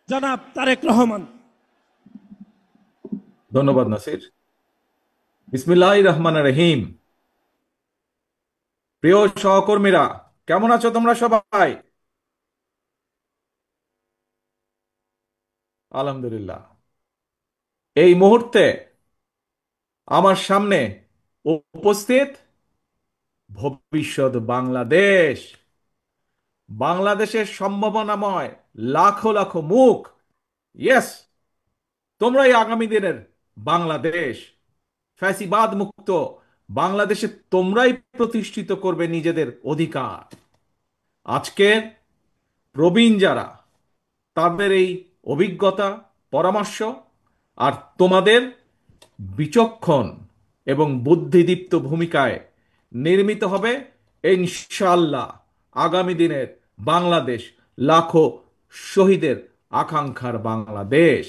জনাব তারেক রহমান। ধন্যবাদ নাসির। বিসমিল্লাহির রহমানির রহিম। প্রিয় সহকর্মীরা, কেমন আছো তোমরা সবাই? আলহামদুলিল্লাহ। এই মুহূর্তে আমার সামনে উপস্থিত ভবিষ্যৎ বাংলাদেশ, বাংলাদেশের সম্ভাবনাময় লাখো লাখো মুখ। ইয়েস, তোমরাই আগামী দিনের বাংলাদেশ, ফ্যাসিবাদ মুক্ত বাংলাদেশে তোমরাই প্রতিষ্ঠিত করবে নিজেদের অধিকার। আজকের প্রবীণ যারা, তাদের এই অভিজ্ঞতা, পরামর্শ আর তোমাদের বিচক্ষণ এবং বুদ্ধিদীপ্ত ভূমিকায় নির্মিত হবে ইনশাআল্লাহ আগামী দিনের বাংলাদেশ, লাখো শহীদের আকাঙ্ক্ষার বাংলাদেশ।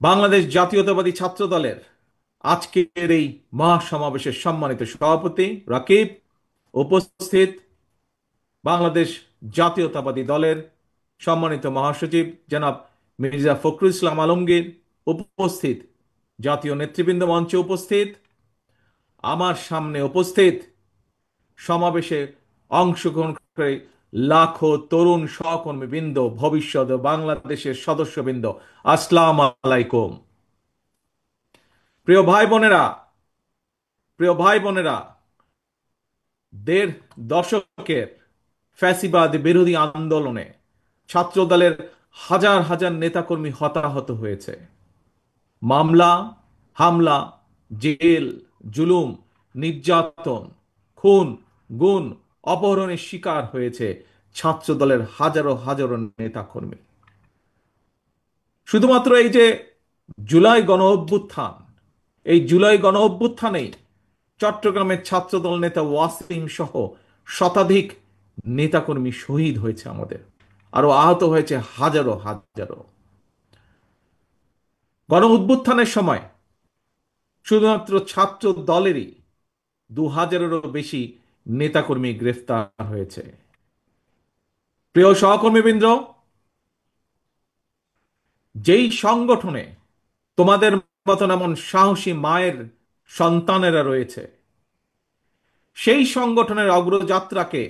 বাংলাদেশ জাতীয়তাবাদী ছাত্র দলের আজকের এই মহাসমাবেশের সম্মানিত সভাপতি রাকিব, উপস্থিত বাংলাদেশ জাতীয়তাবাদী দলের সম্মানিত মহাসচিব জনাব মির্জা ফখরুল ইসলাম আলমগীর, উপস্থিত জাতীয় নেতৃবৃন্দ, মঞ্চে উপস্থিত, আমার সামনে উপস্থিত সমাবেশে অংশগ্রহণ করে লাখো তরুণ সহকর্মী বৃন্দ, ভবিষ্যৎ বাংলাদেশের সদস্যবৃন্দ, আসসালাম আলাইকুম। প্রিয় ভাই বোনেরা, প্রিয় ভাই বোনেরা, দেড় দশকের ফ্যাসিবাদ বিরোধী আন্দোলনে ছাত্রদলের হাজার হাজার নেতাকর্মী হতাহত হয়েছে। মামলা, হামলা, জেল, জুলুম, নির্যাতন, খুন, গুম, অপহরণের শিকার হয়েছে ছাত্রদলের হাজারো হাজারো নেতাকর্মী। শুধুমাত্র এই যে জুলাই গণ অভ্যুত্থান, এই জুলাই গণ অভ্যুত্থানেই চট্টগ্রামের ছাত্রদল নেতা ওয়াসিম সহ শতাধিক নেতাকর্মী শহীদ হয়েছে আমাদের, আরো আহত হয়েছে হাজারো হাজারো। গণ অভ্যুত্থানের সময় শুধুমাত্র ছাত্র দলেরই 2000-এরও বেশি নেতাকর্মী গ্রেফতার হয়েছে। প্রিয় সহকর্মীবৃন্দ, যেই সংগঠনে তোমাদের মতন এমন সাহসী মায়ের সন্তানেরা রয়েছে, সেই সংগঠনের অগ্রযাত্রাকে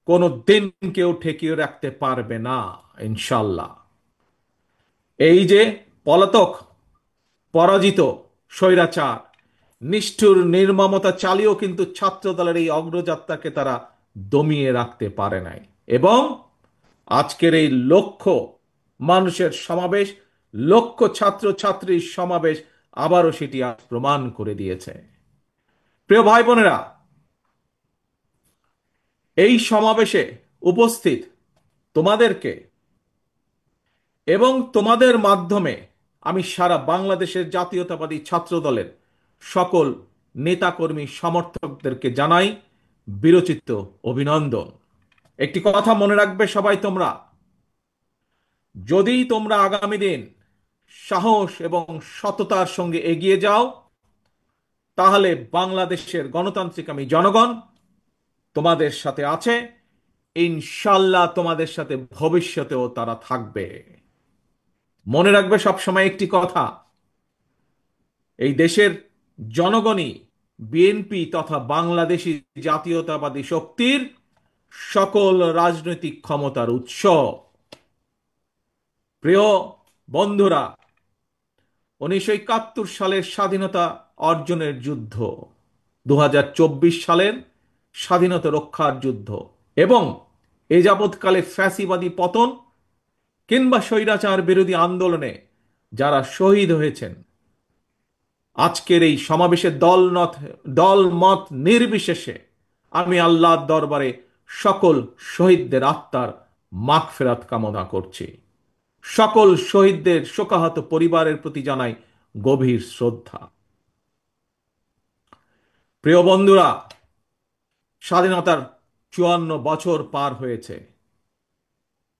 কোনো দিন কেউ ঠেকিয়ে রাখতে পারবে না ইনশাল্লাহ। এই যে পলাতক, পরাজিত, স্বৈরাচার, নিষ্ঠুর নির্মমতা চালিয়েও কিন্তু ছাত্র দলের এই অগ্রযাত্রাকে তারা দমিয়ে রাখতে পারে নাই। এবং আজকের এই লক্ষ মানুষের সমাবেশ, লক্ষ ছাত্র ছাত্রীর সমাবেশ আবারও সেটি আজ প্রমাণ করে দিয়েছে। প্রিয় ভাই বোনেরা, এই সমাবেশে উপস্থিত তোমাদেরকে এবং তোমাদের মাধ্যমে আমি সারা বাংলাদেশের জাতীয়তাবাদী ছাত্র দলের সকল নেতাকর্মী সমর্থকদেরকে জানাই বিরচিত অভিনন্দন। একটি কথা মনে রাখবে সবাই তোমরা, যদি তোমরা আগামী দিন সাহস এবং সততার সঙ্গে এগিয়ে যাও, তাহলে বাংলাদেশের গণতান্ত্রিক আমি জনগণ তোমাদের সাথে আছে। ইনশাল্লাহ তোমাদের সাথে ভবিষ্যতেও তারা থাকবে। মনে রাখবে সবসময় একটি কথা, এই দেশের জনগণই বিএনপি তথা বাংলাদেশী জাতীয়তাবাদী শক্তির সকল রাজনৈতিক ক্ষমতার উৎস। প্রিয় বন্ধুরা, 1971 সালের স্বাধীনতা অর্জনের যুদ্ধ, 2024 সালের স্বাধীনতা রক্ষার যুদ্ধ এবং এ যাবৎকালে ফ্যাসিবাদী পতন কিংবা স্বৈরাচার বিরোধী আন্দোলনে যারা শহীদ হয়েছেন, আজকের এই সমাবেশের দল মত নির্বিশেষে আমি আল্লাহর দরবারে সকল শহীদদের আত্মার মাগফিরাত কামনা করছি। সকল শহীদদের শোকাহত পরিবারের প্রতি জানাই গভীর শ্রদ্ধা। প্রিয় বন্ধুরা, স্বাধীনতার 54 বছর পার হয়েছে।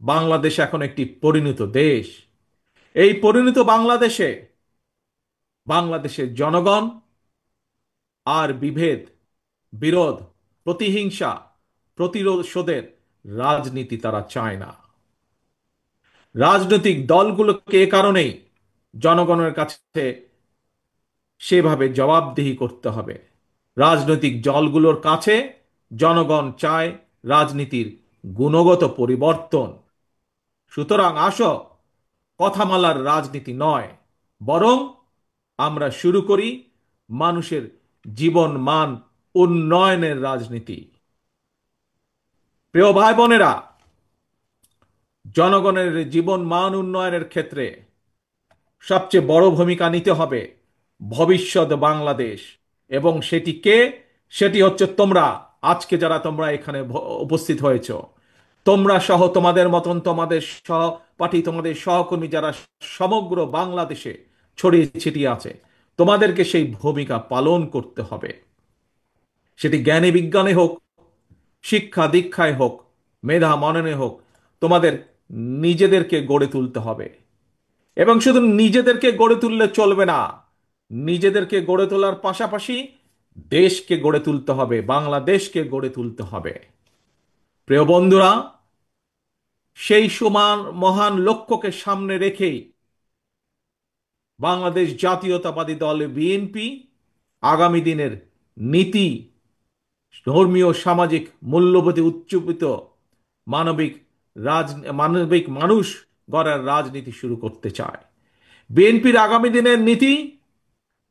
বাংলাদেশ এখন একটি পরিণত দেশ। এই পরিণত বাংলাদেশে বাংলাদেশের জনগণ আর বিভেদ, বিরোধ, প্রতিহিংসা, প্রতিশোধের রাজনীতি তারা চায় না। রাজনৈতিক দলগুলোকে এ কারণেই জনগণের কাছে সেভাবে জবাবদিহি করতে হবে। রাজনৈতিক দলগুলোর কাছে জনগণ চায় রাজনীতির গুণগত পরিবর্তন। সুতরাং আসো, কথামালার রাজনীতি নয়, বরং আমরা শুরু করি মানুষের জীবন মান উন্নয়নের রাজনীতি। প্রিয় ভাই বোনেরা, জনগণের জীবন মান উন্নয়নের ক্ষেত্রে সবচেয়ে বড় ভূমিকা নিতে হবে ভবিষ্যৎ বাংলাদেশ। এবং সেটি কে? সেটি হচ্ছে তোমরা। আজকে যারা তোমরা এখানে উপস্থিত হয়েছ, তোমরা সহ তোমাদের মতন তোমাদের সহপাঠী, তোমাদের সহকর্মী যারা সমগ্র বাংলাদেশে ছড়িয়ে ছিটিয়ে আছে, তোমাদেরকে সেই ভূমিকা পালন করতে হবে। সেটি জ্ঞানে বিজ্ঞানে হোক, শিক্ষা দীক্ষায় হোক, মেধা মননে হোক, তোমাদের নিজেদেরকে গড়ে তুলতে হবে। এবং শুধু নিজেদেরকে গড়ে তুললে চলবে না, নিজেদেরকে গড়ে তোলার পাশাপাশি দেশকে গড়ে তুলতে হবে, বাংলাদেশকে গড়ে তুলতে হবে। প্রিয় বন্ধুরা, সেই সমান মহান লক্ষ্যকে সামনে রেখেই বাংলাদেশ জাতীয়তাবাদী দল বিএনপি আগামী দিনের নীতি, ধর্মীয় সামাজিক মূল্যবোধে উচ্চীবিত মানবিক মানবিক মানুষ গড়ার রাজনীতি শুরু করতে চায়। বিএনপির আগামী দিনের নীতি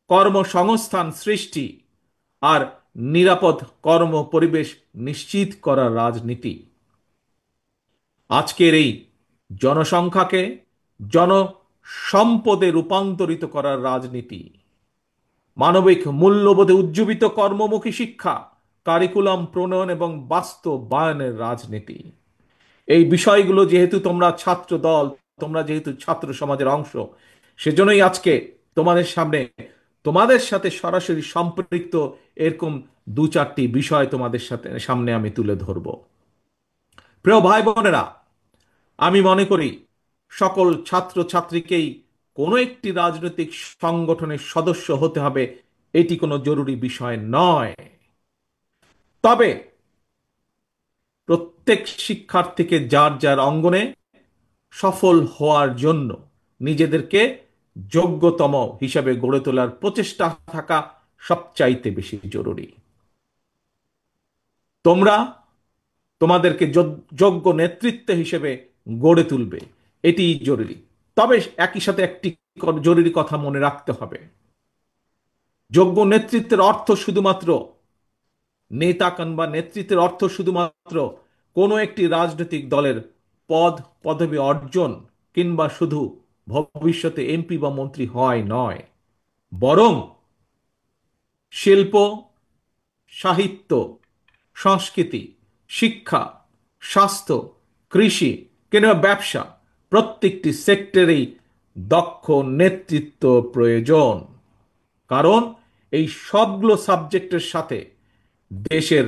কর্মসংস্থান সৃষ্টি আর নিরাপদ কর্ম পরিবেশ নিশ্চিত করার রাজনীতি। আজকের এই জনসংখ্যাকে জনসম্পদে রূপান্তরিত করার রাজনীতি, মানবিক মূল্যবোধে উজ্জীবিত কর্মমুখী শিক্ষা, কারিকুলাম প্রণয়ন এবং বাস্তবায়নের রাজনীতি। এই বিষয়গুলো যেহেতু তোমরা ছাত্র দল, তোমরা যেহেতু ছাত্র সমাজের অংশ, সেজন্যই আজকে তোমাদের সামনে, তোমাদের সাথে সরাসরি সম্পৃক্ত এরকম দু চারটি বিষয় তোমাদের সামনে আমি তুলে ধরব। প্রিয় ভাই বোনেরা, আমি মনে করি সকল ছাত্র ছাত্রীকেই কোনো একটি রাজনৈতিক সংগঠনের সদস্য হতে হবে, এটি কোনো জরুরি বিষয় নয়। তবে প্রত্যেক শিক্ষার্থীকে যার যার অঙ্গনে সফল হওয়ার জন্য নিজেদেরকে যোগ্যতম হিসাবে গড়ে তোলার প্রচেষ্টা থাকা সবচাইতে বেশি জরুরি। তোমরা তোমাদেরকে যোগ্য নেতৃত্ব হিসেবে গড়ে তুলবে, এটি জরুরি। তবে একই সাথে একটি জরুরি কথা মনে রাখতে হবে, যোগ্য নেতৃত্বের অর্থ শুধুমাত্র নেতা কিংবা নেতৃত্বের অর্থ শুধুমাত্র কোনো একটি রাজনৈতিক দলের পদ পদবি অর্জন কিংবা শুধু ভবিষ্যতে এমপি বা মন্ত্রী হয় নয়, বরং শিল্প, সাহিত্য, সংস্কৃতি, শিক্ষা, স্বাস্থ্য, কৃষি কিংবা ব্যবসা, প্রত্যেকটি সেক্টরেই দক্ষ নেতৃত্ব প্রয়োজন। কারণ এই সবগুলো সাবজেক্টের সাথে দেশের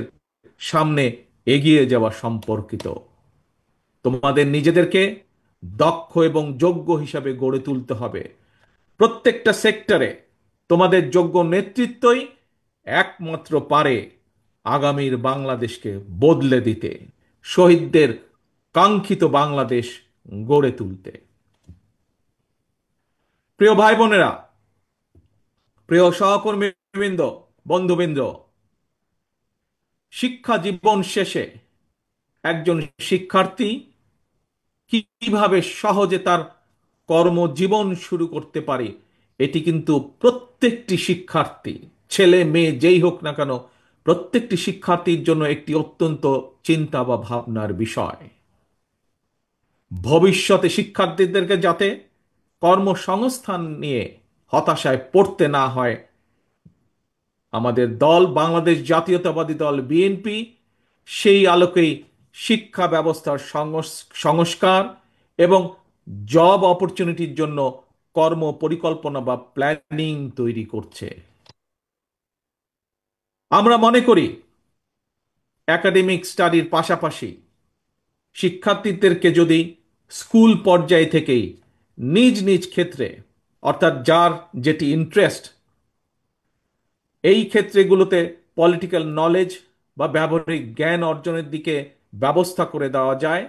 সামনে এগিয়ে যাওয়া সম্পর্কিত। তোমাদের নিজেদেরকে দক্ষ এবং যোগ্য হিসাবে গড়ে তুলতে হবে। প্রত্যেকটা সেক্টরে তোমাদের যোগ্য নেতৃত্বই একমাত্র পারে আগামীর বাংলাদেশকে বদলে দিতে, শহীদদের কাঙ্ক্ষিত বাংলাদেশ গড়ে তুলতে। প্রিয় ভাই বোনেরা, প্রিয় সহকর্মীবৃন্দ, বন্ধুবৃন্দ, শিক্ষা জীবন শেষে একজন শিক্ষার্থী কিভাবে সহজে তার কর্মজীবন শুরু করতে পারে, এটি কিন্তু প্রত্যেকটি শিক্ষার্থী, ছেলে মেয়ে যেই হোক না কেন, প্রত্যেকটি শিক্ষার্থীর জন্য একটি অত্যন্ত চিন্তা বা ভাবনার বিষয়। ভবিষ্যতে শিক্ষার্থীদেরকে যাতে কর্মসংস্থান নিয়ে হতাশায় পড়তে না হয়, আমাদের দল বাংলাদেশ জাতীয়তাবাদী দল বিএনপি সেই আলোকেই শিক্ষা ব্যবস্থার সংস্কার এবং জব অপরচুনিটির জন্য কর্ম পরিকল্পনা বা প্ল্যানিং তৈরি করছে। আমরা মনে করি একাডেমিক স্টাডির পাশাপাশি শিক্ষার্থীদেরকে যদি স্কুল পর্যায় থেকেই নিজ নিজ ক্ষেত্রে, অর্থাৎ যার যেটি ইন্টারেস্ট, এই ক্ষেত্রগুলোতে পলিটিক্যাল নলেজ বা ব্যবহারিক জ্ঞান অর্জনের দিকে ব্যবস্থা করে দেওয়া যায়,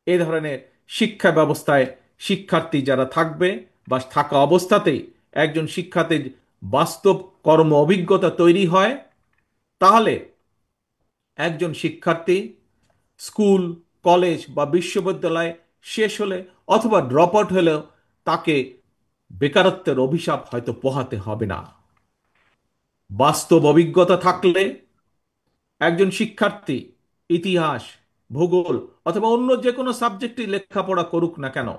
এ ধরনের শিক্ষা ব্যবস্থায় শিক্ষার্থী যারা থাকবে বা থাকা অবস্থাতেই একজন শিক্ষার্থীর বাস্তব কর্ম অভিজ্ঞতা তৈরি হয়, তাহলে একজন শিক্ষার্থী স্কুল, কলেজ বা বিশ্ববিদ্যালয় শেষ হলে অথবা ড্রপ আউট হলেও তাকে বেকারত্বের অভিশাপ হয়তো পোহাতে হবে না। বাস্তব অভিজ্ঞতা থাকলে একজন শিক্ষার্থী ইতিহাস, ভূগোল অথবা অন্য যে কোনো সাবজেক্টে লেখাপড়া করুক না কেন,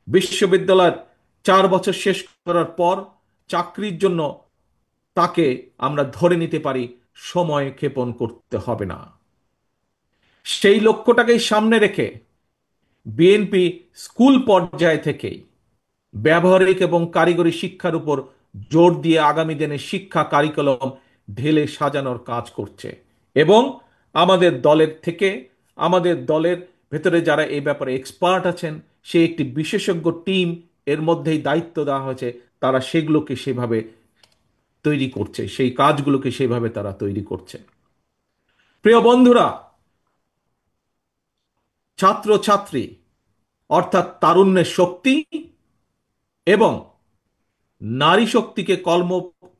বিশ্ববিদ্যালয়ের 4 বছর শেষ করার পর চাকরির জন্য তাকে আমরা ধরে নিতে পারি সময় ক্ষেপণ করতে হবে না। সেই লক্ষ্যটাকেই সামনে রেখে বিএনপি স্কুল পর্যায় থেকেই ব্যবহারিক এবং কারিগরি শিক্ষার উপর জোর দিয়ে আগামী দিনে শিক্ষা কারিকুলাম ঢেলে সাজানোর কাজ করছে। এবং আমাদের দলের ভেতরে যারা এই ব্যাপারে এক্সপার্ট আছেন, সে একটি বিশেষজ্ঞ টিম এর মধ্যেই দায়িত্ব দেওয়া হয়েছে, তারা সেগুলোকে সেভাবে তৈরি করছে, সেই কাজগুলোকে সেভাবে তারা তৈরি করছে। প্রিয় বন্ধুরা, ছাত্র ছাত্রী অর্থাৎ তারুণ্যের শক্তি এবং নারী শক্তিকে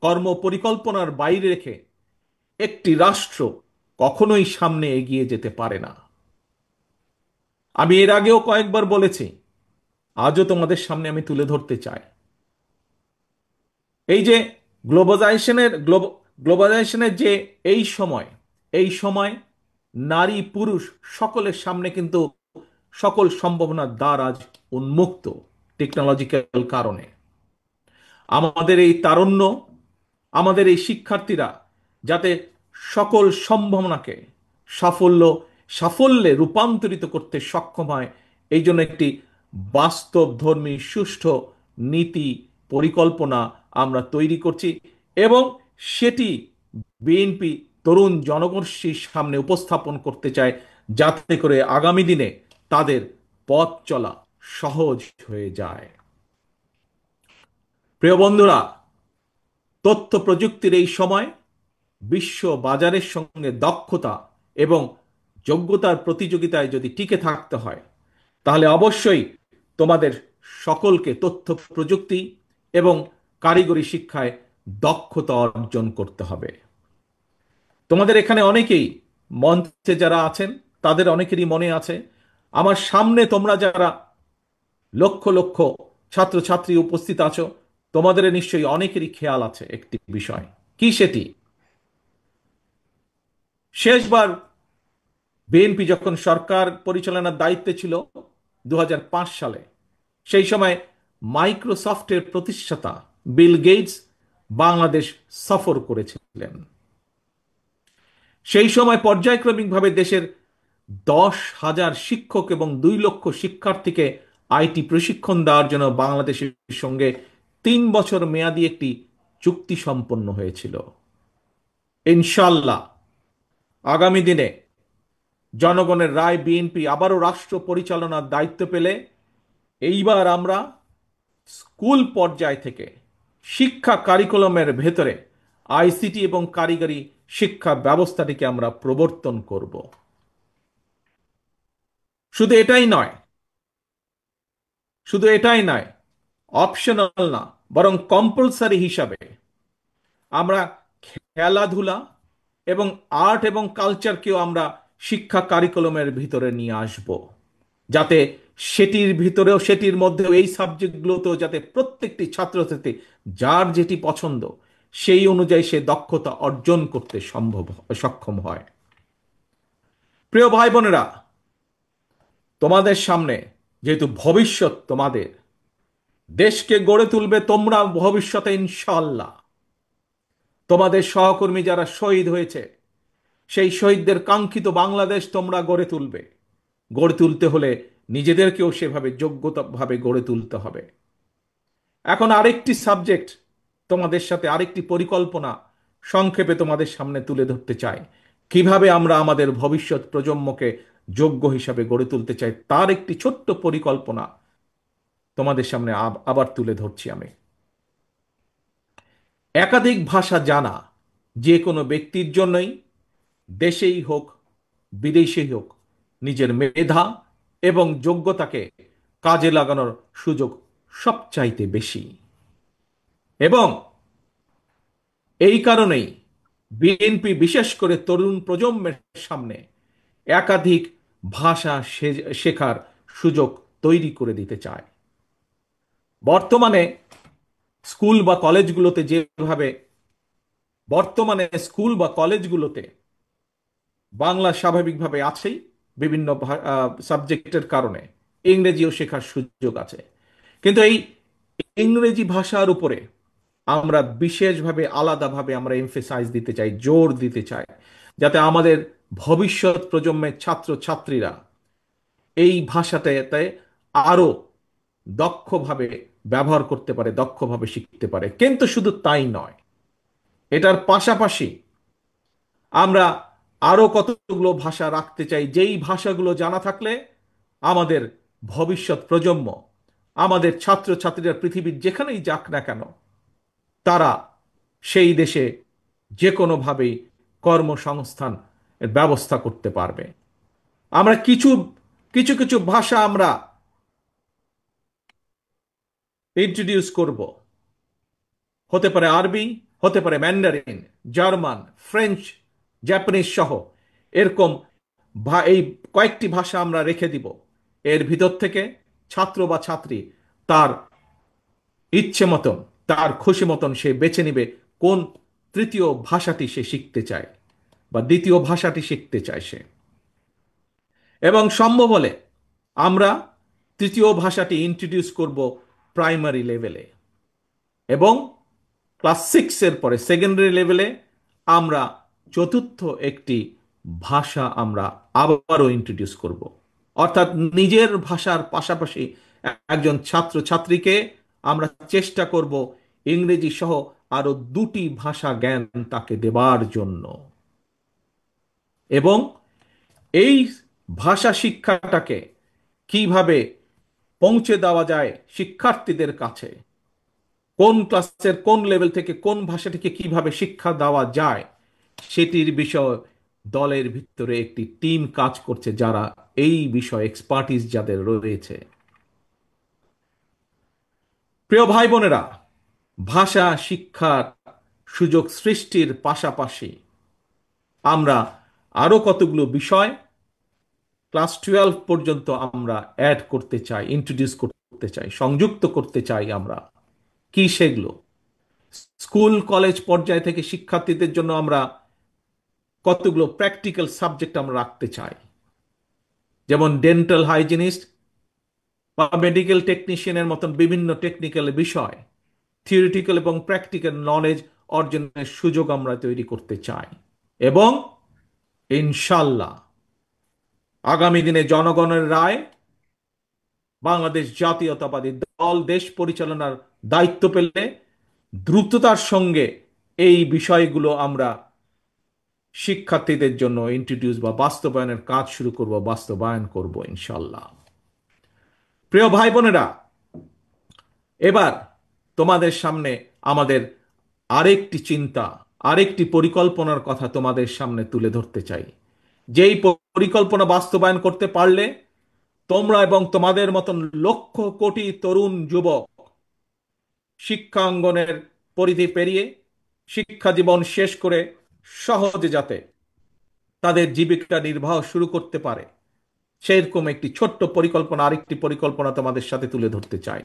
কর্ম পরিকল্পনার বাইরে রেখে একটি রাষ্ট্র কখনোই সামনে এগিয়ে যেতে পারে না। আমি এর আগেও কয়েকবার বলেছি, আজও তোমাদের সামনে আমি তুলে ধরতে চাই। এই যে গ্লোবালাইজেশনের যে এই সময় নারী পুরুষ সকলের সামনে কিন্তু সকল সম্ভাবনার দ্বার আজ উন্মুক্ত টেকনোলজিক্যাল কারণে। আমাদের এই তারুণ্য, আমাদের এই শিক্ষার্থীরা যাতে সকল সম্ভাবনাকে সাফল্যে রূপান্তরিত করতে সক্ষম হয়, এই জন্য একটি বাস্তবধর্মী সুষ্ঠু নীতি পরিকল্পনা আমরা তৈরি করছি এবং সেটি বিএনপি তরুণ জনগোষ্ঠীর সামনে উপস্থাপন করতে চায়, যাতে করে আগামী দিনে তাদের পথ চলা সহজ হয়ে যায়। প্রিয় বন্ধুরা, তথ্য প্রযুক্তির এই সময় বিশ্ব বাজারের সঙ্গে দক্ষতা এবং যোগ্যতার প্রতিযোগিতায় যদি টিকে থাকতে হয়, তাহলে অবশ্যই তোমাদের সকলকে তথ্য প্রযুক্তি এবং কারিগরি শিক্ষায় দক্ষতা অর্জন করতে হবে। তোমাদের এখানে অনেকেই মঞ্চে যারা আছেন, তাদের অনেকেরই মনে আছে, আমার সামনে তোমরা যারা লক্ষ লক্ষ ছাত্রছাত্রী উপস্থিত আছো, তোমাদের নিশ্চয়ই অনেকেরই খেয়াল আছে একটি বিষয়। কি সেটি? শেষবার বিএনপি যখন সরকার পরিচালনার দায়িত্বে ছিল 2005 সালে, সেই সময় মাইক্রোসফটের প্রতিষ্ঠাতা বিল গেটস বাংলাদেশ সফর করেছিলেন। সেই সময় পর্যায়ক্রমিকভাবে দেশের 10,000 শিক্ষক এবং 2 লক্ষ শিক্ষার্থীকে আইটি প্রশিক্ষণ দেওয়ার জন্য বাংলাদেশের সঙ্গে 3 বছর মেয়াদী একটি চুক্তি সম্পন্ন হয়েছিল। ইনশাল্লাহ আগামী দিনে জনগণের রায় বিএনপি আবারও রাষ্ট্র পরিচালনার দায়িত্ব পেলে এইবার আমরা স্কুল পর্যায় থেকে শিক্ষা কারিকুলামের ভেতরে আইসিটি এবং কারিগরি শিক্ষা ব্যবস্থাটিকে আমরা প্রবর্তন করব। শুধু এটাই নয়, শুধু এটাই নয়, অপশনাল না, বরং কম্পালসারি হিসাবে আমরা খেলাধুলা এবং আর্ট এবং কালচারকেও আমরা শিক্ষা কারিকুলামের ভিতরে নিয়ে আসব, যাতে সেটির মধ্যেও এই সাবজেক্টগুলোতেও যাতে প্রত্যেকটি ছাত্রছাত্রী যার যেটি পছন্দ সেই অনুযায়ী সে দক্ষতা অর্জন করতে সক্ষম হয়। প্রিয় ভাই বোনেরা, তোমাদের সামনে যেহেতু ভবিষ্যৎ তোমাদের, দেশকে গড়ে তুলবে তোমরা ভবিষ্যতে ইনশাআল্লাহ। তোমাদের সহকর্মী যারা শহীদ হয়েছে, সেই শহীদদের কাঙ্ক্ষিত বাংলাদেশ তোমরা গড়ে তুলবে। গড়ে তুলতে হলে নিজেদেরকেও সেভাবে যোগ্যতাভাবে গড়ে তুলতে হবে। এখন আরেকটি সাবজেক্ট, তোমাদের সাথে আরেকটি পরিকল্পনা সংক্ষেপে তোমাদের সামনে তুলে ধরতে চাই। কিভাবে আমরা আমাদের ভবিষ্যৎ প্রজন্মকে যোগ্য হিসাবে গড়ে তুলতে চাই, তার একটি ছোট্ট পরিকল্পনা তোমাদের সামনে আবার তুলে ধরছি আমি। একাধিক ভাষা জানা যে কোনো ব্যক্তির জন্যই, দেশেই হোক বিদেশেই হোক, নিজের মেধা এবং যোগ্যতাকে কাজে লাগানোর সুযোগ সবচাইতে বেশি। এবং এই কারণেই বিএনপি বিশেষ করে তরুণ প্রজন্মের সামনে একাধিক ভাষা শেখার সুযোগ তৈরি করে দিতে চায়। বর্তমানে স্কুল বা কলেজগুলোতে যেভাবে বর্তমানে স্কুল বা কলেজগুলোতে বাংলা স্বাভাবিকভাবে আছেই, বিভিন্ন সাবজেক্টের কারণে ইংরেজিও শেখার সুযোগ আছে। কিন্তু এই ইংরেজি ভাষার উপরে আমরা বিশেষভাবে আলাদাভাবে আমরা এমফেসাইজ দিতে চাই, জোর দিতে চাই, যাতে আমাদের ভবিষ্যৎ প্রজন্মের ছাত্র ছাত্রীরা এই ভাষাটাতে আরো দক্ষভাবে ব্যবহার করতে পারে, দক্ষভাবে শিখতে পারে। কিন্তু শুধু তাই নয়, এটার পাশাপাশি আমরা আরো কতগুলো ভাষা রাখতে চাই, যেই ভাষাগুলো জানা থাকলে আমাদের ভবিষ্যৎ প্রজন্ম, আমাদের ছাত্র ছাত্রীরা পৃথিবীর যেখানেই যাক না কেন, তারা সেই দেশে যে কোনোভাবেই কর্মসংস্থান এর ব্যবস্থা করতে পারবে। আমরা কিছু কিছু কিছু ভাষা আমরা ইন্ট্রোডিউস করব। হতে পারে আরবি, হতে পারে ম্যান্ডারিন, জার্মান, ফ্রেঞ্চ, জাপানিজ সহ এরকম এই কয়েকটি ভাষা আমরা রেখে দিব। এর ভিতর থেকে ছাত্র বা ছাত্রী তার ইচ্ছে মতন, তার খুশি মতন সে বেছে নিবে কোন তৃতীয় ভাষাটি সে শিখতে চায় বা দ্বিতীয় ভাষাটি শিখতে চায় সে। এবং সম্ভব হলে আমরা তৃতীয় ভাষাটি ইন্ট্রোডিউস করব প্রাইমারি লেভেলে, এবং ক্লাস 6 এর পরে সেকেন্ডারি লেভেলে আমরা চতুর্থ একটি ভাষা আমরা আবারও ইন্ট্রোডিউস করব। অর্থাৎ নিজের ভাষার পাশাপাশি একজন ছাত্র ছাত্রীকে আমরা চেষ্টা করব ইংরেজি সহ আরো দুটি ভাষা জ্ঞান তাকে দেবার জন্য। এবং এই ভাষা শিক্ষাটাকে কিভাবে পৌঁছে দেওয়া যায় শিক্ষার্থীদের কাছে, কোন ক্লাসের কোন লেভেল থেকে কোন ভাষাটিকে কিভাবে শিক্ষা দেওয়া যায়, সেটির বিষয় দলের ভিতরে একটি টিম কাজ করছে, যারা এই বিষয়ে এক্সপার্টিস যাদের রয়েছে। প্রিয় ভাই বোনেরা, ভাষা শিক্ষার সুযোগ সৃষ্টির পাশাপাশি আমরা আরো কতগুলো বিষয় ক্লাস 12 পর্যন্ত আমরা অ্যাড করতে চাই, ইন্ট্রোডিউস করতে চাই, সংযুক্ত করতে চাই আমরা। কি সেগুলো? স্কুল কলেজ পর্যায় থেকে শিক্ষার্থীদের জন্য আমরা কতগুলো প্র্যাকটিক্যাল সাবজেক্ট আমরা রাখতে চাই, যেমন ডেন্টাল হাইজিনিস্ট বা মেডিকেল টেকনিশিয়ানের মতন বিভিন্ন টেকনিক্যাল বিষয়, থিওরিটিক্যাল এবং প্র্যাকটিক্যাল নলেজ অর্জনের সুযোগ আমরা তৈরি করতে চাই। এবং ইনশাল্লাহ আগামী দিনে জনগণের রায়, বাংলাদেশ জাতীয়তাবাদী দল দেশ পরিচালনার দায়িত্ব পেলে দ্রুততার সঙ্গে এই বিষয়গুলো আমরা শিক্ষার্থীদের জন্য ইন্ট্রোডিউস বা বাস্তবায়নের কাজ শুরু করব, বাস্তবায়ন করব ইনশাল্লাহ। প্রিয় ভাই বোনেরা, এবার তোমাদের সামনে আমাদের আরেকটি চিন্তা, আরেকটি পরিকল্পনার কথা তোমাদের সামনে তুলে ধরতে চাই। যেই পরিকল্পনা বাস্তবায়ন করতে পারলে তোমরা এবং তোমাদের মতন লক্ষ কোটি তরুণ যুবক শিক্ষাঙ্গনের পরিধি পেরিয়ে শিক্ষা জীবন শেষ করে সহজে যাতে তাদের জীবিকা নির্বাহ শুরু করতে পারে, সেরকম একটি ছোট্ট পরিকল্পনা, আরেকটি পরিকল্পনা তোমাদের সাথে তুলে ধরতে চাই।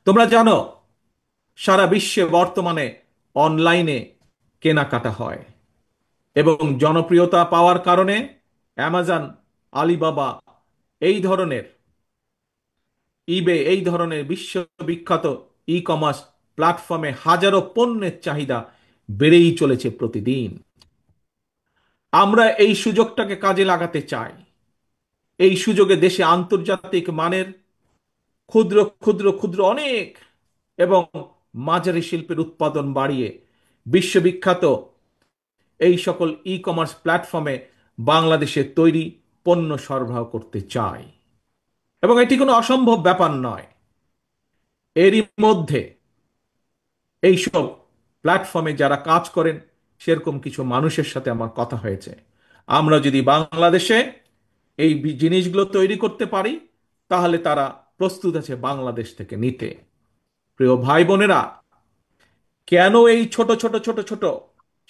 তোমরা জানো সারা বিশ্বে বর্তমানে অনলাইনে কেনাকাটা হয়, এবং জনপ্রিয়তা পাওয়ার কারণে অ্যামাজন, আলিবাবা এই ধরনের, ইবে এই ধরনের বিশ্ববিখ্যাত ই কমার্স প্ল্যাটফর্মে হাজারো পণ্যের চাহিদা বেড়েই চলেছে প্রতিদিন। আমরা এই সুযোগটাকে কাজে লাগাতে চাই। এই সুযোগে দেশে আন্তর্জাতিক মানের ক্ষুদ্র ক্ষুদ্র ক্ষুদ্র অনেক এবং মাঝারি শিল্পের উৎপাদন বাড়িয়ে বিশ্ববিখ্যাত এই সকল ই কমার্স প্ল্যাটফর্মে বাংলাদেশে তৈরি পণ্য সরবরাহ করতে চাই। এবং এটি কোনো অসম্ভব ব্যাপার নয়। এরই মধ্যে এইসব প্ল্যাটফর্মে যারা কাজ করেন সেরকম কিছু মানুষের সাথে আমার কথা হয়েছে। আমরা যদি বাংলাদেশে এই জিনিসগুলো তৈরি করতে পারি, তাহলে তারা প্রস্তুত আছে বাংলাদেশ থেকে নিতে। প্রিয় ভাই বোনেরা, কেন এই ছোট ছোট ছোট ছোট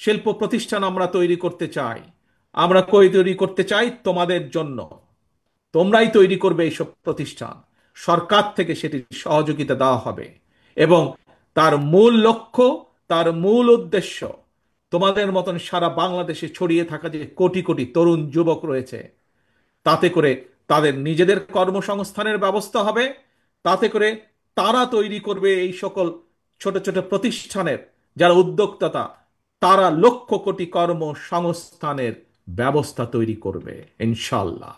শিল্প প্রতিষ্ঠান আমরা তৈরি করতে চাই? আমরা তৈরি করতে চাই তোমাদের জন্য। তোমরাই তৈরি করবে এইসব প্রতিষ্ঠান, সরকার থেকে সেটির সহযোগিতা দেওয়া হবে। এবং তার মূল লক্ষ্য, তার মূল উদ্দেশ্য, তোমাদের মতন সারা বাংলাদেশে ছড়িয়ে থাকা যে কোটি কোটি তরুণ যুবক রয়েছে, তাতে করে তাদের নিজেদের কর্মসংস্থানের ব্যবস্থা হবে। তাতে করে তারা তৈরি করবে এই সকল ছোট ছোট প্রতিষ্ঠানের যারা উদ্যোক্তা, তারা লক্ষ কোটি কর্মসংস্থানের ব্যবস্থা তৈরি করবে ইনশাল্লাহ।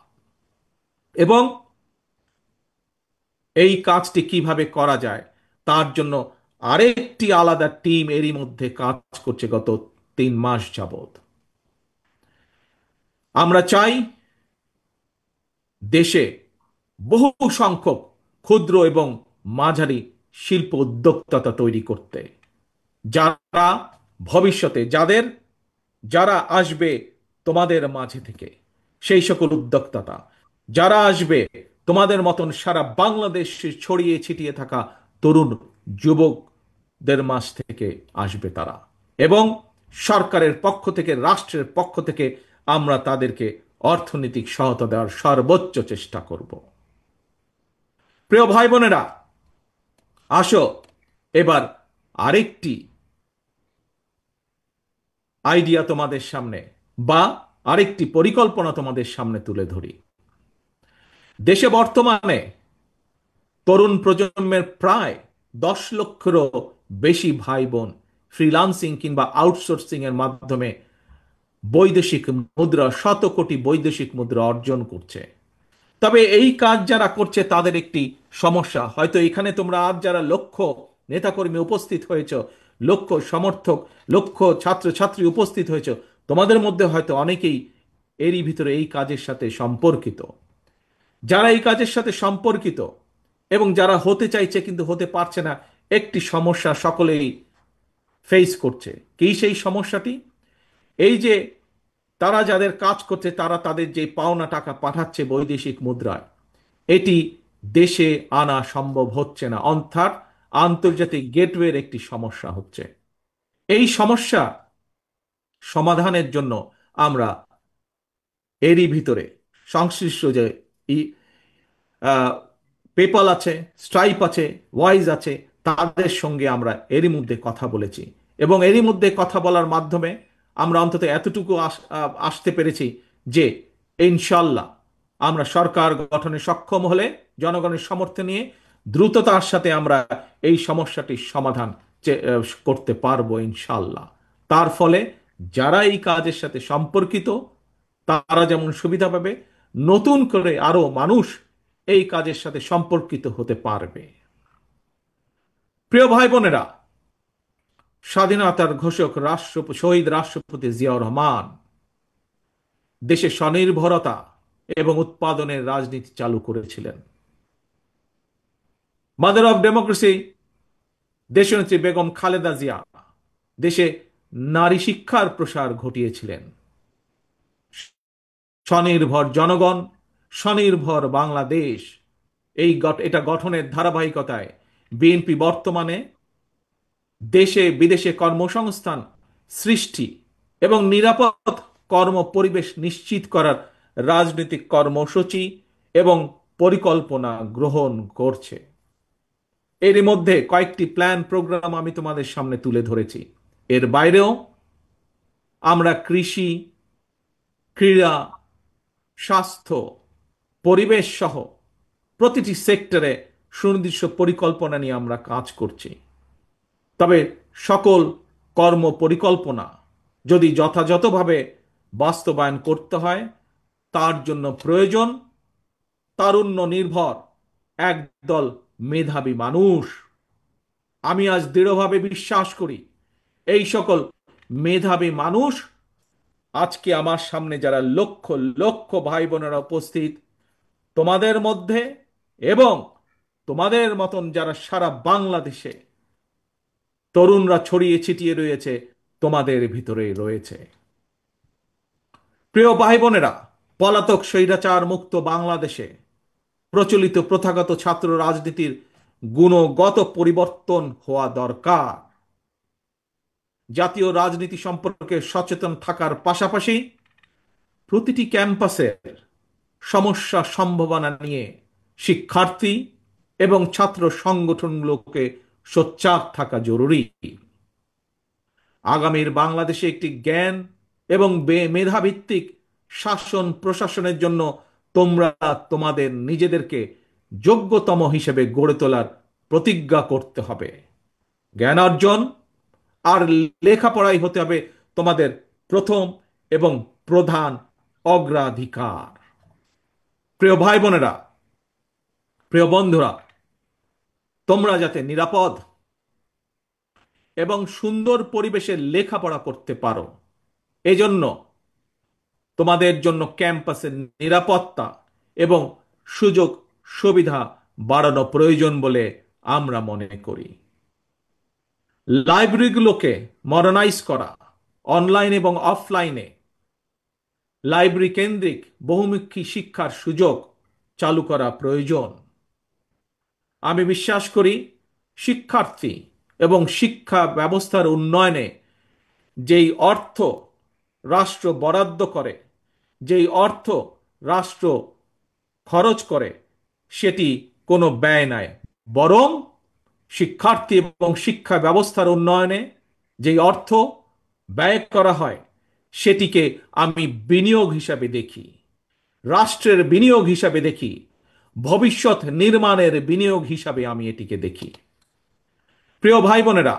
এবং এই কাজটি কিভাবে করা যায় তার জন্য আরেকটি আলাদা টিম এরই মধ্যে কাজ করছে গত 3 মাস যাবত। আমরা চাই দেশে বহু সংখ্যক ক্ষুদ্র এবং মাঝারি শিল্প উদ্যোক্তা তৈরি করতে, যারা ভবিষ্যতে যারা আসবে তোমাদের মাঝে থেকে, সেই সকল উদ্যোক্তা যারা আসবে তোমাদের মতন সারা বাংলাদেশে ছড়িয়ে ছিটিয়ে থাকা তরুণ যুবকদের মাঝ থেকে আসবে তারা। এবং সরকারের পক্ষ থেকে, রাষ্ট্রের পক্ষ থেকে আমরা তাদেরকে অর্থনৈতিক সহায়তা দেওয়ার সর্বোচ্চ চেষ্টা করব। প্রিয় ভাই বোনেরা, আসো এবার আরেকটি আইডিয়া তোমাদের সামনে, বা আরেকটি পরিকল্পনা তোমাদের সামনে তুলে ধরি। দেশে বর্তমানে তরুণ প্রজন্মের প্রায় 10 লক্ষেরও বেশি ভাই বোন ফ্রিল্যান্সিং কিংবা আউটসোর্সিং এর মাধ্যমে বৈদেশিক মুদ্রা, শত কোটি বৈদেশিক মুদ্রা অর্জন করছে। তবে এই কাজ যারা করছে তাদের একটি সমস্যা, হয়তো এখানে তোমরা আজ যারা লক্ষ নেতাকর্মী উপস্থিত হয়েছ, লক্ষ সমর্থক, লক্ষ ছাত্রছাত্রী উপস্থিত হয়েছ, তোমাদের মধ্যে হয়তো অনেকেই এরই ভিতরে এই কাজের সাথে সম্পর্কিত। যারা এই কাজের সাথে সম্পর্কিত এবং যারা হতে চাইছে কিন্তু হতে পারছে না, একটি সমস্যা সকলেই ফেস করছে। কি সেই সমস্যাটি? এই যে তারা যাদের কাজ করছে, তারা তাদের যে পাওনা টাকা পাঠাচ্ছে বৈদেশিক মুদ্রায়, এটি দেশে আনা সম্ভব হচ্ছে না, অর্থাৎ আন্তর্জাতিক গেটওয়ের একটি সমস্যা হচ্ছে। এই সমস্যা সমাধানের জন্য আমরা এরই ভিতরে সংশ্লিষ্ট যে পেপাল আছে, স্ট্রাইপ আছে, ওয়াইজ আছে, তাদের সঙ্গে আমরা এরই মধ্যে কথা বলেছি। এবং এরই মধ্যে কথা বলার মাধ্যমে আমরা অন্তত এতটুকু আসতে পেরেছি যে ইনশাল্লাহ আমরা সরকার গঠনে সক্ষম হলে জনগণের সমর্থন নিয়ে দ্রুততার সাথে আমরা এই সমস্যাটির সমাধান করতে পারবো ইনশাল্লাহ। তার ফলে যারা এই কাজের সাথে সম্পর্কিত তারা যেমন সুবিধা পাবে, নতুন করে আরো মানুষ এই কাজের সাথে সম্পর্কিত হতে পারবে। প্রিয় ভাই বোনেরা, স্বাধীনতার ঘোষক শহীদ রাষ্ট্রপতি জিয়াউর রহমান দেশে স্বনির্ভরতা এবং উৎপাদনের রাজনীতি চালু করেছিলেন। মাদার অব ডেমোক্রেসি দেশনেত্রী বেগম খালেদা জিয়া দেশে নারী শিক্ষার প্রসার ঘটিয়েছিলেন। স্বনির্ভর জনগণ, স্বনির্ভর বাংলাদেশ, এটা গঠনের ধারাবাহিকতায় বিএনপি বর্তমানে দেশে বিদেশে কর্মসংস্থান সৃষ্টি এবং নিরাপদ কর্ম পরিবেশ নিশ্চিত করার রাজনৈতিক কর্মসূচি এবং পরিকল্পনা গ্রহণ করছে। এর মধ্যে কয়েকটি প্ল্যান প্রোগ্রাম আমি তোমাদের সামনে তুলে ধরেছি। এর বাইরেও আমরা কৃষি, ক্রীড়া, স্বাস্থ্য, পরিবেশ সহ প্রতিটি সেক্টরে সুনির্দিষ্ট পরিকল্পনা নিয়ে আমরা কাজ করছি। তবে সকল কর্ম পরিকল্পনা যদি যথাযথভাবে বাস্তবায়ন করতে হয়, তার জন্য প্রয়োজন তারুণ্য নির্ভর একদল মেধাবী মানুষ। আমি আজ দৃঢ়ভাবে বিশ্বাস করি এই সকল মেধাবী মানুষ আজকে আমার সামনে যারা লক্ষ লক্ষ ভাই বোনেরা উপস্থিত, তোমাদের মধ্যে এবং তোমাদের মতন যারা সারা বাংলাদেশে তরুণরা ছড়িয়ে ছিটিয়ে রয়েছে, তোমাদের ভিতরে রয়েছে। প্রিয় ভাই বোনেরা, পলাতক স্বৈরাচার মুক্ত বাংলাদেশে প্রচলিত প্রথাগত ছাত্র রাজনীতির গুণগত পরিবর্তন হওয়া দরকার। জাতীয় রাজনীতি সম্পর্কে সচেতন থাকার পাশাপাশি প্রতিটি ক্যাম্পাসের সমস্যা সম্ভাবনা নিয়ে শিক্ষার্থী এবং ছাত্র সংগঠনগুলোকে সোচ্চার থাকা জরুরি। আগামীর বাংলাদেশে একটি জ্ঞান এবং মেধাভিত্তিক শাসন প্রশাসনের জন্য তোমরা তোমাদের নিজেদেরকে যোগ্যতম হিসেবে গড়ে তোলার প্রতিজ্ঞা করতে হবে। জ্ঞান অর্জন আর লেখাপড়াই হতে হবে তোমাদের প্রথম এবং প্রধান অগ্রাধিকার। প্রিয় ভাই বোনেরা, প্রিয় বন্ধুরা, তোমরা যাতে নিরাপদ এবং সুন্দর পরিবেশে লেখাপড়া করতে পারো, এজন্য তোমাদের জন্য ক্যাম্পাসের নিরাপত্তা এবং সুযোগ সুবিধা বাড়ানো প্রয়োজন বলে আমরা মনে করি। লাইব্রেরিগুলোকে মডার্নাইজ করা, অনলাইন এবং অফলাইনে লাইব্রেরি কেন্দ্রিক বহুমুখী শিক্ষার সুযোগ চালু করা প্রয়োজন। আমি বিশ্বাস করি শিক্ষার্থী এবং শিক্ষা ব্যবস্থার উন্নয়নে যেই অর্থ রাষ্ট্র বরাদ্দ করে, যেই অর্থ রাষ্ট্র খরচ করে, সেটি কোনো ব্যয় নয়, বরং শিক্ষার্থী এবং শিক্ষা ব্যবস্থার উন্নয়নে যেই অর্থ ব্যয় করা হয় সেটিকে আমি বিনিয়োগ হিসাবে দেখি, রাষ্ট্রের বিনিয়োগ হিসাবে দেখি, ভবিষ্যৎ নির্মাণের বিনিয়োগ হিসাবে আমি এটিকে দেখি। প্রিয় ভাই বোনেরা,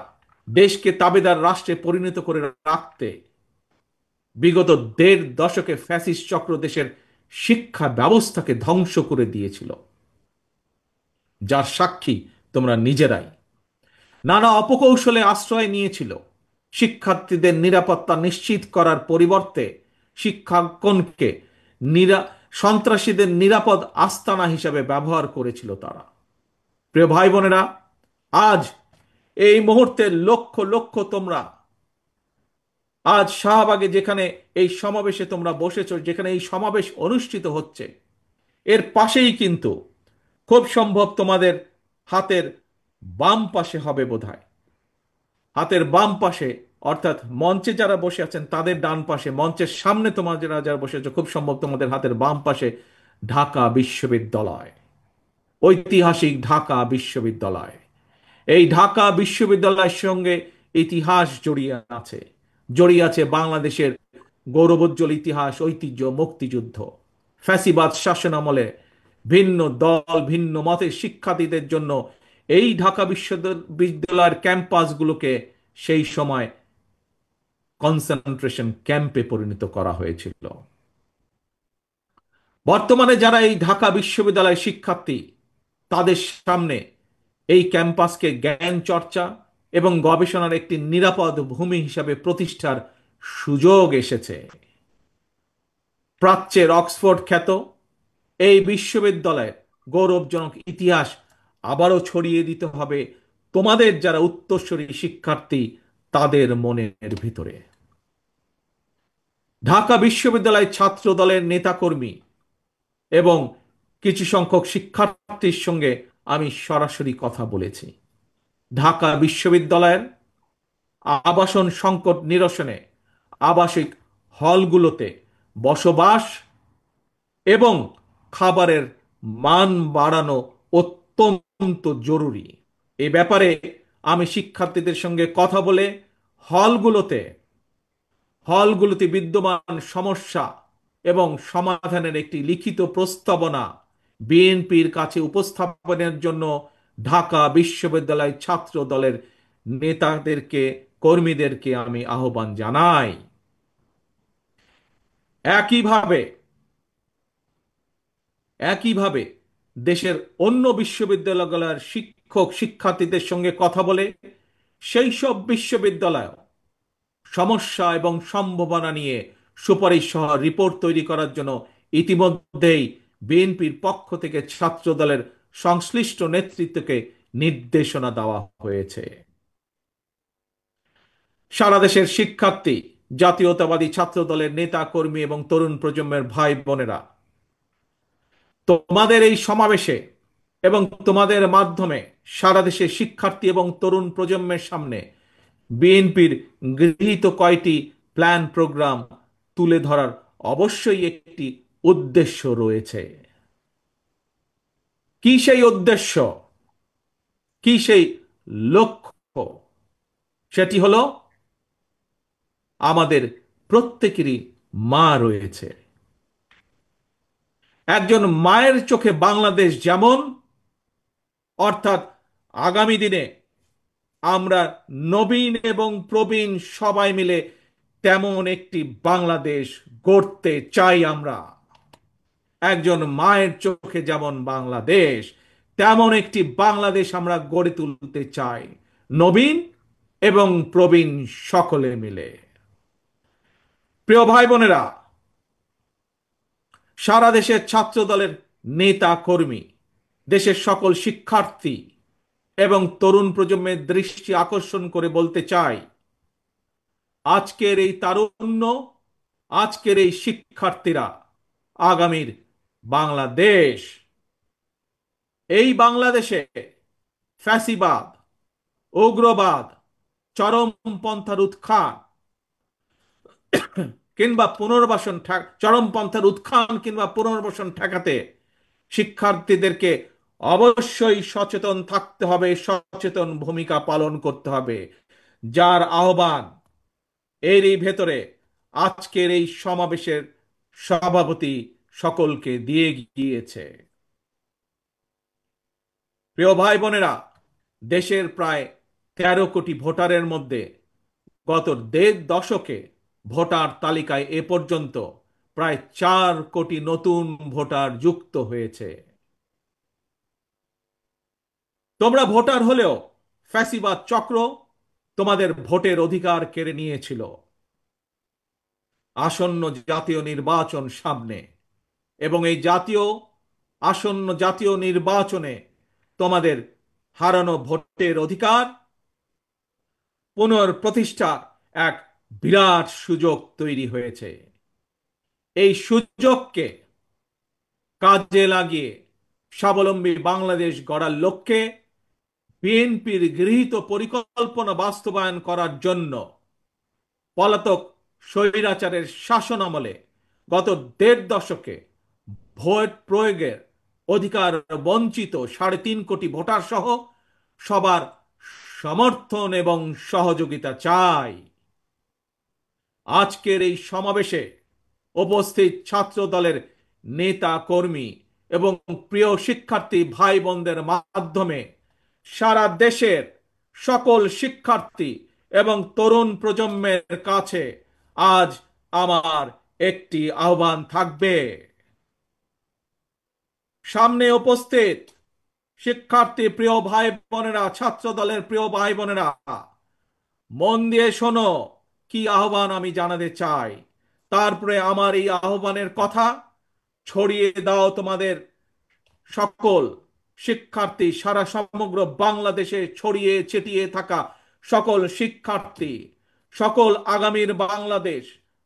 দেশকে তাবেদার রাষ্ট্রে পরিণত করে রাখতে বিগত ১.৫ দশকে ফ্যাসিস্ট চক্র দেশের শিক্ষা ব্যবস্থাকে ধ্বংস করে দিয়েছিল, যার সাক্ষী তোমরা নিজেরাই। নানা অপকৌশলে আশ্রয় নিয়েছিল। শিক্ষার্থীদের নিরাপত্তা নিশ্চিত করার পরিবর্তে শিক্ষাঙ্গনকে সন্ত্রাসীদের নিরাপদ আস্তানা হিসাবে ব্যবহার করেছিল তারা। প্রিয় ভাই বোনেরা, আজ এই মুহূর্তে লক্ষ লক্ষ তোমরা আজ শাহবাগে যেখানে এই সমাবেশে তোমরা বসেছো, যেখানে এই সমাবেশ অনুষ্ঠিত হচ্ছে, এর পাশেই কিন্তু খুব সম্ভব তোমাদের হাতের বাম পাশে হবে বোধহয়, হাতের বাম পাশে অর্থাৎ মঞ্চে যারা বসে আছেন তাদের ডান পাশে, মঞ্চের সামনে তোমরা যারা বসে আছো খুব সম্ভব তোমাদের হাতের বাম পাশে ঢাকা বিশ্ববিদ্যালয়, ঐতিহাসিক ঢাকা বিশ্ববিদ্যালয়। এই ঢাকা বিশ্ববিদ্যালয়ের সঙ্গে ইতিহাস জড়িয়ে আছে বাংলাদেশের গৌরবোজ্জ্বল ইতিহাস, ঐতিহ্য, মুক্তিযুদ্ধ। ফ্যাসিবাদ শাসনামলে ভিন্ন দল ভিন্ন মতের শিক্ষার্থীদের জন্য এই ঢাকা বিশ্ববিদ্যালয়ের ক্যাম্পাসগুলোকে সেই সময় কনসেন্ট্রেশন ক্যাম্পে পরিণত করা হয়েছিল। বর্তমানে যারা এই ঢাকা বিশ্ববিদ্যালয়ের শিক্ষার্থী, তাদের সামনে এই ক্যাম্পাসকে জ্ঞান চর্চা এবং গবেষণার একটি নিরাপদ ভূমি হিসাবে প্রতিষ্ঠার সুযোগ এসেছে। প্রাচ্যের অক্সফোর্ড খ্যাত এই বিশ্ববিদ্যালয়ের গৌরবজনক ইতিহাস আবারও ছড়িয়ে দিতে হবে তোমাদের যারা উত্তরসূরি শিক্ষার্থী তাদের মনের ভিতরে। ঢাকা বিশ্ববিদ্যালয় ছাত্র দলের নেতাকর্মী এবং কিছু সংখ্যক শিক্ষার্থীর সঙ্গে আমি সরাসরি কথা বলেছি। ঢাকা বিশ্ববিদ্যালয়ের আবাসন সংকট নিরসনে আবাসিক হলগুলোতে বসবাস এবং খাবারের মান বাড়ানো অত্যন্ত জরুরি। এ ব্যাপারে আমি শিক্ষার্থীদের সঙ্গে কথা বলে হলগুলোতে হলগুলোতে বিদ্যমান সমস্যা এবং সমাধানের একটি লিখিত প্রস্তাবনা বিএনপির কাছে উপস্থাপনের জন্য ঢাকা বিশ্ববিদ্যালয় ছাত্র দলের নেতাদেরকে, কর্মীদেরকে আমি আহ্বান জানাই। একইভাবে একইভাবে দেশের অন্য বিশ্ববিদ্যালয়গুলোর শিক্ষক শিক্ষার্থীদের সঙ্গে কথা বলে সেই সব বিশ্ববিদ্যালয় সমস্যা এবং সম্ভাবনা নিয়ে সুপারিশ সহ রিপোর্ট তৈরি করার জন্য ইতিমধ্যেই বিএনপির পক্ষ থেকে ছাত্র দলের সংশ্লিষ্ট নেতৃত্বকে নির্দেশনা দেওয়া হয়েছে। সারা দেশের শিক্ষার্থী জাতীয়তাবাদী ছাত্র দলের নেতা কর্মী এবং তরুণ প্রজন্মের ভাই বোনেরা, তোমাদের এই সমাবেশে এবং তোমাদের মাধ্যমে সারা দেশে শিক্ষার্থী এবং তরুণ প্রজন্মের সামনে বিএনপির গৃহীত কয়টি প্ল্যান প্রোগ্রাম তুলে ধরার অবশ্যই একটি উদ্দেশ্য রয়েছে। কি সেই উদ্দেশ্য, কি সেই লক্ষ্য? সেটি হলো, আমাদের প্রত্যেকেরই মা রয়েছে। একজন মায়ের চোখে বাংলাদেশ যেমন, অর্থাৎ আগামী দিনে আমরা নবীন এবং প্রবীণ সবাই মিলে তেমন একটি বাংলাদেশ গড়তে চাই। আমরা একজন মায়ের চোখে যেমন বাংলাদেশ, তেমন একটি বাংলাদেশ আমরা গড়ে তুলতে চাই, নবীন এবং প্রবীণ সকলে মিলে। প্রিয় ভাই বোনেরা, সারা দেশের ছাত্র দলের নেতা কর্মী, দেশের সকল শিক্ষার্থী এবং তরুণ প্রজন্মের দৃষ্টি আকর্ষণ করে বলতে চাই, আজকের এই তারুণ্য, আজকের এই শিক্ষার্থীরা আগামীর বাংলাদেশ। এই বাংলাদেশে ফ্যাসিবাদ, উগ্রবাদ, চরমপন্থার উত্থান কিংবা পুনর্বাসন চরমপন্থার উত্থান কিংবা পুনর্বাসন ঠেকাতে শিক্ষার্থীদেরকে অবশ্যই সচেতন থাকতে হবে, সচেতন ভূমিকা পালন করতে হবে, যার আহ্বান এরই ভেতরে আজকের এই সমাবেশের সভাপতি সকলকে দিয়ে গিয়েছে। প্রিয় ভাই বোনেরা, দেশের প্রায় 13 কোটি ভোটারের মধ্যে গত 1.5 দশকে ভোটার তালিকায় এ পর্যন্ত প্রায় 4 কোটি নতুন ভোটার যুক্ত হয়েছে। তোমরা ভোটার হলেও ফ্যাসিবাদ চক্র তোমাদের ভোটের অধিকার কেড়ে নিয়েছিল। আসন্ন জাতীয় নির্বাচন সামনে, এবং এই আসন্ন জাতীয় নির্বাচনে তোমাদের হারানো ভোটের অধিকার পুনঃপ্রতিষ্ঠা এক বিরাট সুযোগ তৈরি হয়েছে। এই সুযোগকে কাজে লাগিয়ে স্বাবলম্বী বাংলাদেশ গড়ার লক্ষ্যে বিএনপির গৃহীত পরিকল্পনা বাস্তবায়ন করার জন্য পলাতক স্বৈরাচারের শাসন আমলে গত 1.5 দশকে ভোট প্রয়োগের অধিকার বঞ্চিত 3.5 কোটি ভোটার সহ সবার সমর্থন এবং সহযোগিতা চাই। আজকের এই সমাবেশে উপস্থিত ছাত্র দলের নেতা কর্মী এবং প্রিয় শিক্ষার্থী ভাই বোনদের মাধ্যমে সারা দেশের সকল শিক্ষার্থী এবং তরুণ প্রজন্মের কাছে আজ আমার একটি আহ্বান থাকবে। সামনে উপস্থিত শিক্ষার্থী প্রিয় ভাই বোনেরা, ছাত্র দলের প্রিয় ভাই বোনেরা, মন দিয়ে শোনো কি আহ্বান আমি জানাতে চাই। তারপরে আমার এই আহ্বানের কথা ছড়িয়ে দাও তোমাদের সকল শিক্ষার্থী, সারা সমগ্র বাংলাদেশে ছড়িয়ে ছিটিয়ে থাকা সকল শিক্ষার্থী, সকল আগামীর বাংলাদেশ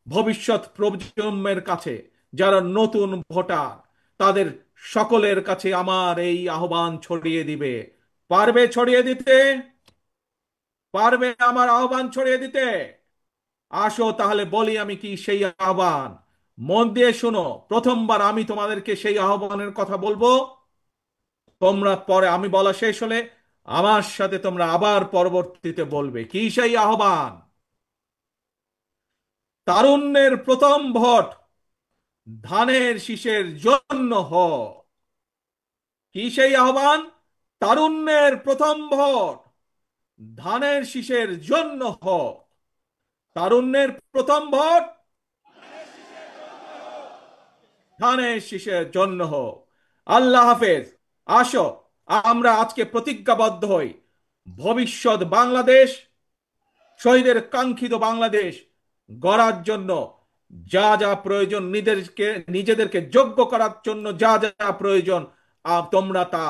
ভবিষ্যৎ প্রজন্মের কাছে যারা নতুন ভোটার, তাদের সকলের কাছে আমার এই আহ্বান ছড়িয়ে দিবে। পারবে ছড়িয়ে দিতে? পারবে আমার আহ্বান ছড়িয়ে দিতে? আসো তাহলে বলি আমি কি সেই আহ্বান। মন দিয়ে শোনো, প্রথমবার আমি তোমাদেরকে সেই আহ্বানের কথা বলবো, তোমরা পরে আমি বলা শেষ হলে আমার সাথে তোমরা আবার পরবর্তীতে বলবে। কি সেই আহ্বান? তারুণ্যের প্রথম ভোট ধানের শীষের জন্য হোক। কি সেই আহ্বান? তারুণ্যের প্রথম ভোট ধানের শীষের জন্য হোক। তারুণ্যের প্রথম ভোট ধানের শীষের জন্য হোক। আল্লাহ হাফেজ। আসো আমরা আজকে প্রতিজ্ঞাবদ্ধ হই, ভবিষ্যৎ বাংলাদেশ, শহীদের কাঙ্ক্ষিত বাংলাদেশ গড়ার জন্য যা যা প্রয়োজন, নিজেদেরকে যোগ্য করার জন্য যা যা প্রয়োজন তোমরা তা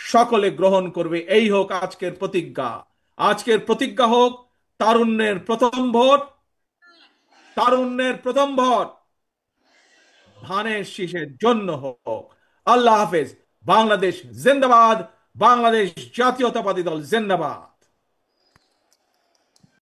সকলে গ্রহণ করবে। এই হোক আজকের প্রতিজ্ঞা। আজকের প্রতিজ্ঞা হোক তারুণ্যের প্রথম ভোট তারুণ্যের প্রথম ভর ধানের শীষের জন্য হোক। আল্লাহ হাফেজ। বাংলাদেশ জিন্দাবাদ। বাংলাদেশ জাতীয়তাবাদী দল জিন্দাবাদ।